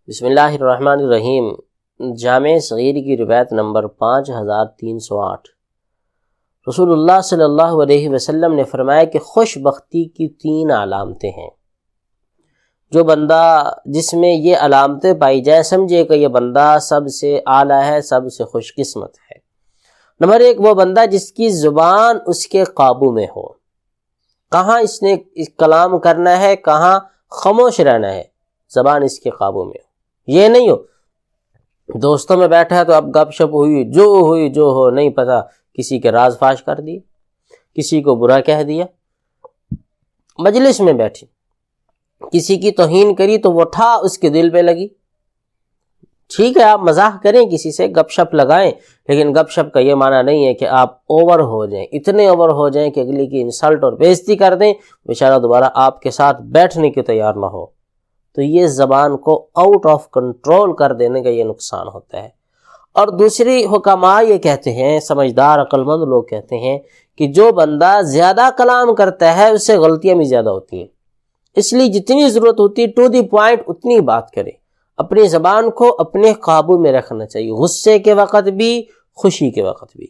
بسم اللہ الرحمن الرحیم۔ جامع صغیر کی روایت نمبر 5308۔ رسول اللہ صلی اللہ علیہ وسلم نے فرمایا کہ خوش بختی کی 3 علامتیں ہیں۔ جو بندہ جس میں یہ علامتیں پائی جائیں سمجھے کہ یہ بندہ سب سے اعلیٰ ہے، سب سے خوش قسمت ہے۔ نمبر 1، وہ بندہ جس کی زبان اس کے قابو میں ہو، کہاں اس نے کلام کرنا ہے، کہاں خاموش رہنا ہے، زبان اس کے قابو میں ہو۔ یہ نہیں ہو دوستوں میں بیٹھا ہے تو اب گپ شپ ہوئی جو ہو نہیں پتہ، کسی کے راز فاش کر دیے، کسی کو برا کہہ دیا، مجلس میں بیٹھی کسی کی توہین کری تو وہ ٹھا اس کے دل پہ لگی۔ ٹھیک ہے آپ مزاح کریں، کسی سے گپ شپ لگائیں، لیکن گپ شپ کا یہ معنی نہیں ہے کہ آپ اوور ہو جائیں، اتنے اوور ہو جائیں کہ اگلی کی انسلٹ اور بےعزتی کر دیں، بیچارہ دوبارہ آپ کے ساتھ بیٹھنے کے تیار نہ ہو۔ تو یہ زبان کو آؤٹ آف کنٹرول کر دینے کا یہ نقصان ہوتا ہے۔ اور دوسری حکماء یہ کہتے ہیں، سمجھدار عقل مند لوگ کہتے ہیں کہ جو بندہ زیادہ کلام کرتا ہے اس سے غلطیاں بھی زیادہ ہوتی ہیں، اس لیے جتنی ضرورت ہوتی ہے ٹو دی پوائنٹ اتنی بات کرے۔ اپنی زبان کو اپنے قابو میں رکھنا چاہیے، غصے کے وقت بھی، خوشی کے وقت بھی۔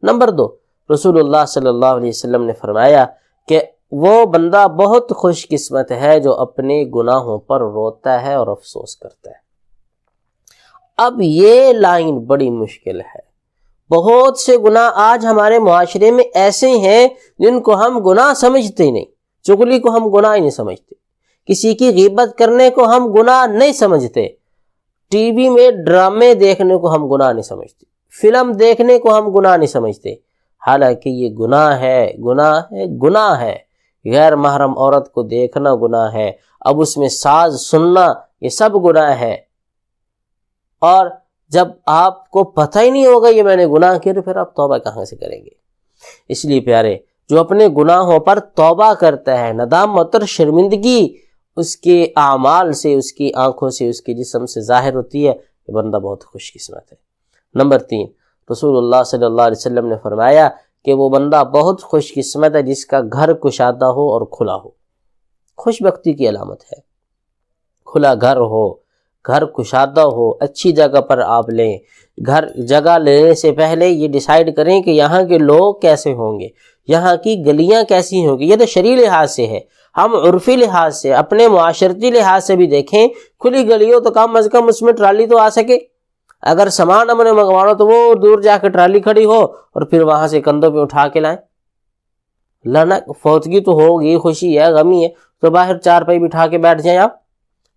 نمبر 2، رسول اللہ صلی اللہ علیہ وسلم نے فرمایا کہ وہ بندہ بہت خوش قسمت ہے جو اپنے گناہوں پر روتا ہے اور افسوس کرتا ہے۔ اب یہ لائن بڑی مشکل ہے۔ بہت سے گناہ آج ہمارے معاشرے میں ایسے ہیں جن کو ہم گناہ سمجھتے ہی نہیں۔ چغلی کو ہم گناہ ہی نہیں سمجھتے، کسی کی غیبت کرنے کو ہم گناہ نہیں سمجھتے، ٹی وی میں ڈرامے دیکھنے کو ہم گناہ نہیں سمجھتے، فلم دیکھنے کو ہم گناہ نہیں سمجھتے، حالانکہ یہ گناہ ہے، گناہ ہے، گناہ ہے۔ غیر محرم عورت کو دیکھنا گناہ ہے، اب اس میں ساز سننا یہ سب گناہ ہے۔ اور جب آپ کو پتہ ہی نہیں ہوگا یہ میں نے گناہ کیا تو پھر آپ توبہ کہاں سے کریں گے؟ اس لیے پیارے، جو اپنے گناہوں پر توبہ کرتا ہے، ندامت اور شرمندگی اس کے اعمال سے، اس کی آنکھوں سے، اس کے جسم سے ظاہر ہوتی ہے، یہ بندہ بہت خوش قسمت ہے۔ نمبر 3، رسول اللہ صلی اللہ علیہ وسلم نے فرمایا کہ وہ بندہ بہت خوش قسمت ہے جس کا گھر کشادہ ہو اور کھلا ہو۔ خوش بختی کی علامت ہے، کھلا گھر ہو، گھر کشادہ ہو، اچھی جگہ پر آپ لیں۔ جگہ لینے سے پہلے یہ ڈیسائیڈ کریں کہ یہاں کے لوگ کیسے ہوں گے، یہاں کی گلیاں کیسی ہوں گی۔ یہ تو شرعی لحاظ سے ہے، ہم عرفی لحاظ سے، اپنے معاشرتی لحاظ سے بھی دیکھیں، کھلی گلی ہو تو کم از کم اس میں ٹرالی تو آ سکے۔ اگر سامان ہم نے منگوانا تو وہ دور جا کے ٹرالی کھڑی ہو اور پھر وہاں سے کندھوں پہ اٹھا کے لائیں۔ لانا فوتگی تو ہوگی، خوشی ہے، غمی ہے، تو باہر 4 پائی بٹھا کے بیٹھ جائیں، آپ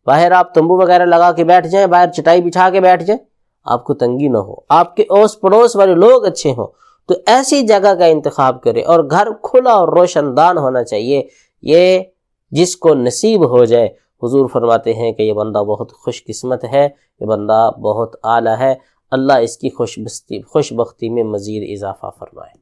باہر آپ تمبو وغیرہ لگا کے بیٹھ جائیں، باہر چٹائی بچھا کے بیٹھ جائیں، آپ کو تنگی نہ ہو، آپ کے اوس پڑوس والے لوگ اچھے ہوں، تو ایسی جگہ کا انتخاب کرے۔ اور گھر کھلا اور روشن دان ہونا چاہیے، یہ جس کو نصیب ہو جائے۔ حضور فرماتے ہیں کہ یہ بندہ بہت خوش قسمت ہے، یہ بندہ بہت اعلیٰ ہے۔ اللہ اس کی خوش بختی میں مزید اضافہ فرمائے۔